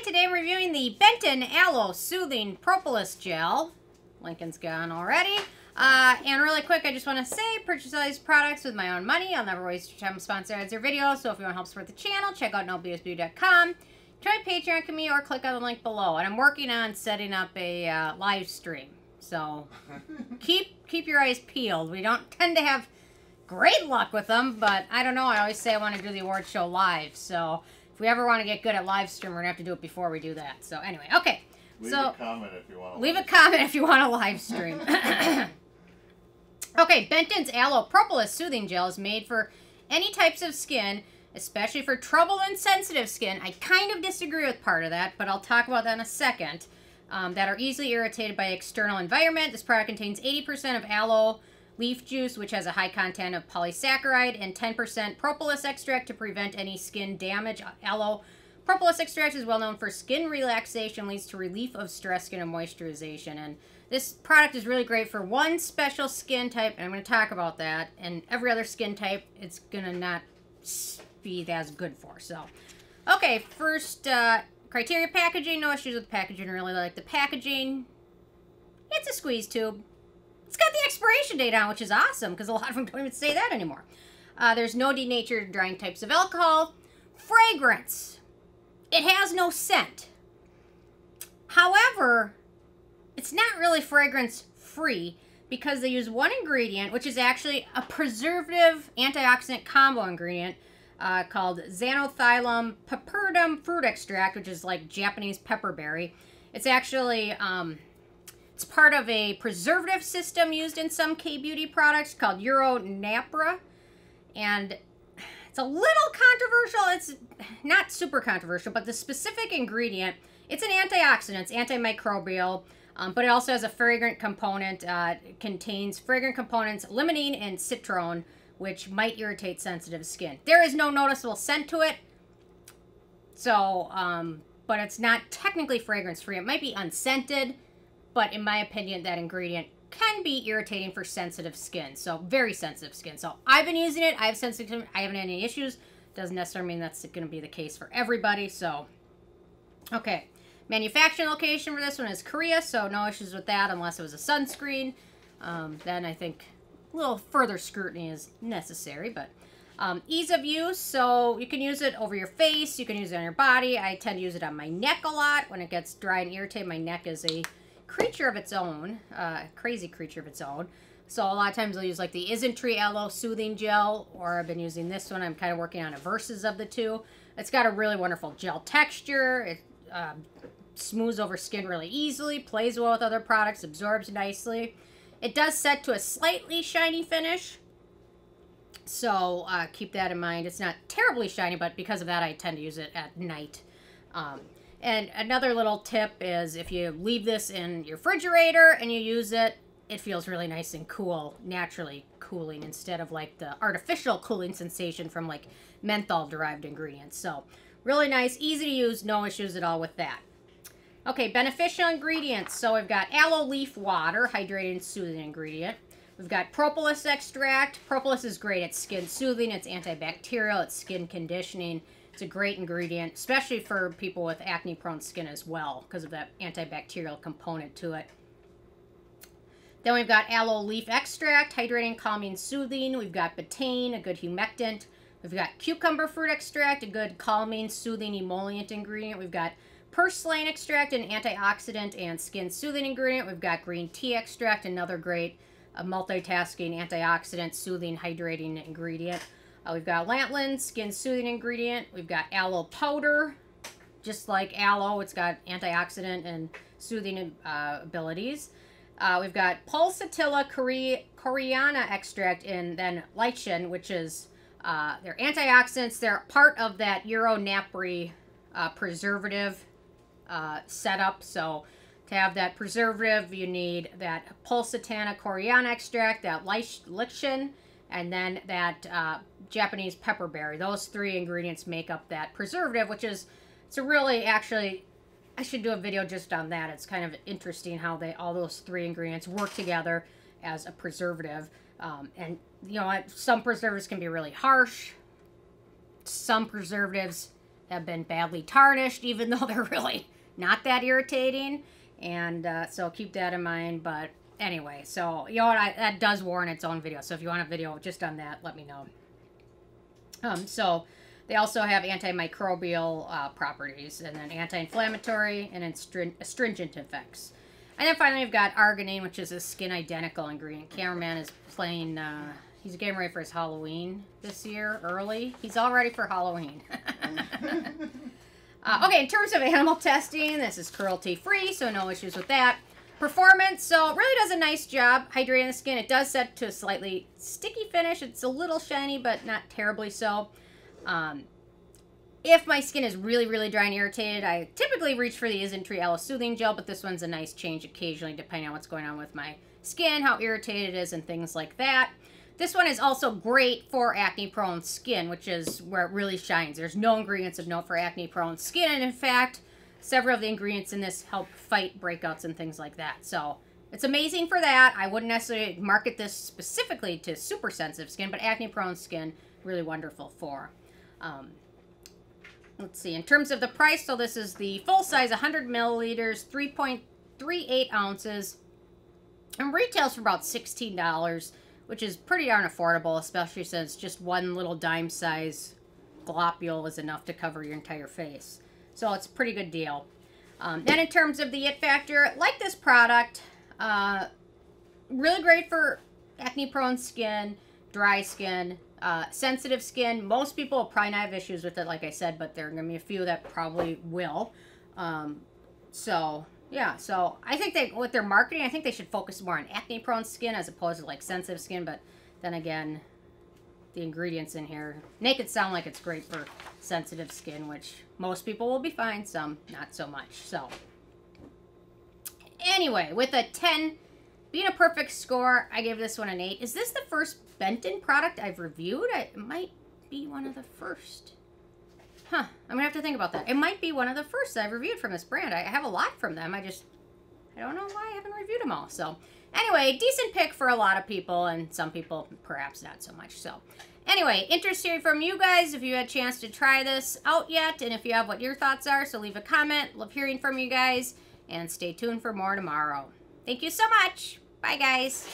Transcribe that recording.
Hi, today I'm reviewing the Benton Aloe Soothing Propolis Gel. Lincoln's gone already. And really quick, I just want to say, purchase all these products with my own money. I'll never waste your time with sponsor ads or videos. So if you want to help support the channel, check out nobsbeauty.com. Try Patreon to me or click on the link below. And I'm working on setting up a live stream. So keep your eyes peeled. We don't tend to have great luck with them, but I don't know. I always say I want to do the award show live. So if we ever want to get good at live stream, we're going to have to do it before we do that. So anyway, okay. Leave a comment if you want to. Leave a comment if you want a live stream. Okay, Benton's Aloe Propolis Soothing Gel is made for any types of skin, especially for troubled and sensitive skin. I kind of disagree with part of that, but I'll talk about that in a second. That are easily irritated by external environment. This product contains 80% of aloe leaf juice, which has a high content of polysaccharide, and 10% propolis extract to prevent any skin damage. Aloe Propolis extract is well known for skin relaxation, leads to relief of stress, skin, and moisturization. And this product is really great for one special skin type, and I'm going to talk about that. And every other skin type, it's going to not be as good for. So, okay, first, criteria packaging. No issues with packaging. I really like the packaging. It's a squeeze tube. It's got the expiration date on, which is awesome, because a lot of them don't even say that anymore. There's no denatured drying types of alcohol. Fragrance. It has no scent. However, it's not really fragrance free because they use one ingredient, which is actually a preservative antioxidant combo ingredient called Zanthoxylum Piperitum fruit extract, which is like Japanese pepperberry. It's actually, it's part of a preservative system used in some K-beauty products called Napra. And it's a little controversial. It's not super controversial, but the specific ingredient, it's an antioxidant. It's antimicrobial, but it also has a fragrant component. It contains fragrant components, limonene and citrone, which might irritate sensitive skin. There is no noticeable scent to it, so, but it's not technically fragrance-free. It might be unscented, but in my opinion, that ingredient can be irritating for sensitive skin, so very sensitive skin. So I've been using it. I have sensitive skin. I haven't had any issues. Doesn't necessarily mean that's going to be the case for everybody. So, okay. Manufacturing location for this one is Korea, so no issues with that unless it was a sunscreen. Then I think a little further scrutiny is necessary, but ease of use, so you can use it over your face. You can use it on your body. I tend to use it on my neck a lot. When it gets dry and irritated, my neck is a creature of its own, crazy creature of its own. So a lot of times I'll use like the Isntree Aloe Soothing Gel, or I've been using this one. I'm kind of working on a versus of the two. It's got a really wonderful gel texture. It smooths over skin really easily, plays well with other products, absorbs nicely. It does set to a slightly shiny finish, so keep that in mind. It's not terribly shiny, but because of that I tend to use it at night. And another little tip is if you leave this in your refrigerator and you use it, it feels really nice and cool, naturally cooling, instead of like the artificial cooling sensation from like menthol-derived ingredients. So really nice, easy to use, no issues at all with that. Okay, beneficial ingredients. So we've got aloe leaf water, hydrating and soothing ingredient. We've got propolis extract. Propolis is great. It's skin soothing, it's antibacterial, it's skin conditioning. It's a great ingredient, especially for people with acne-prone skin as well, because of that antibacterial component to it. Then we've got aloe leaf extract, hydrating, calming, soothing. We've got betaine, a good humectant. We've got cucumber fruit extract, a good calming, soothing, emollient ingredient. We've got purslane extract, an antioxidant and skin soothing ingredient. We've got green tea extract, another great multitasking antioxidant, soothing, hydrating ingredient. We've got lanolin, skin soothing ingredient. We've got aloe powder, just like aloe. It's got antioxidant and soothing abilities. We've got Pulsatilla Koreana extract, and then Lichen, which is they're antioxidants. They're part of that Napra preservative setup. So to have that preservative, you need that Pulsatilla Koreana extract, that Lichen, and then that Japanese pepperberry. Those three ingredients make up that preservative, which is, it's a really, actually, I should do a video just on that. It's kind of interesting how all those three ingredients work together as a preservative. And, you know, some preservatives can be really harsh. Some preservatives have been badly tarnished, even though they're really not that irritating. And so keep that in mind. But anyway, so, you know what, that does warrant its own video. So if you want a video just on that, let me know. So they also have antimicrobial properties, and then anti-inflammatory and astringent effects. And then finally, we've got Arginine, which is a skin-identical ingredient. Cameraman is playing, he's getting ready for his Halloween this year, early. He's all ready for Halloween. Okay, in terms of animal testing, this is cruelty-free, so no issues with that. Performance, so it really does a nice job hydrating the skin. It does set to a slightly sticky finish. It's a little shiny, but not terribly so. If my skin is really, really dry and irritated, I typically reach for the Isntree Aloe Soothing Gel, but this one's a nice change occasionally, depending on what's going on with my skin, how irritated it is, and things like that. This one is also great for acne-prone skin, which is where it really shines. There's no ingredients of note for acne-prone skin, and in fact, several of the ingredients in this help fight breakouts and things like that. So it's amazing for that. I wouldn't necessarily market this specifically to super sensitive skin, but acne-prone skin, really wonderful for. Let's see, in terms of the price, so this is the full size, 100 milliliters, 3.38 ounces, and retails for about $16, which is pretty darn affordable, especially since just one little dime size globule is enough to cover your entire face. So it's a pretty good deal. Then in terms of the it factor, like this product, really great for acne-prone skin, dry skin, sensitive skin. Most people will probably not have issues with it, like I said, but there are going to be a few that probably will. So, yeah. So, I think with their marketing, I think they should focus more on acne-prone skin as opposed to, like, sensitive skin. But then again, the ingredients in here make it sound like it's great for sensitive skin, which most people will be fine, some not so much. So, anyway, with a 10 being a perfect score, I gave this one an 8. Is this the first Benton product I've reviewed? It might be one of the first. Huh. I'm going to have to think about that. It might be one of the first I've reviewed from this brand. I have a lot from them. I don't know why I haven't reviewed them all. So, anyway, decent pick for a lot of people, and some people perhaps not so much. So, anyway, interested from you guys if you had a chance to try this out yet, and if you have what your thoughts are. So, leave a comment. Love hearing from you guys, and stay tuned for more tomorrow. Thank you so much. Bye, guys.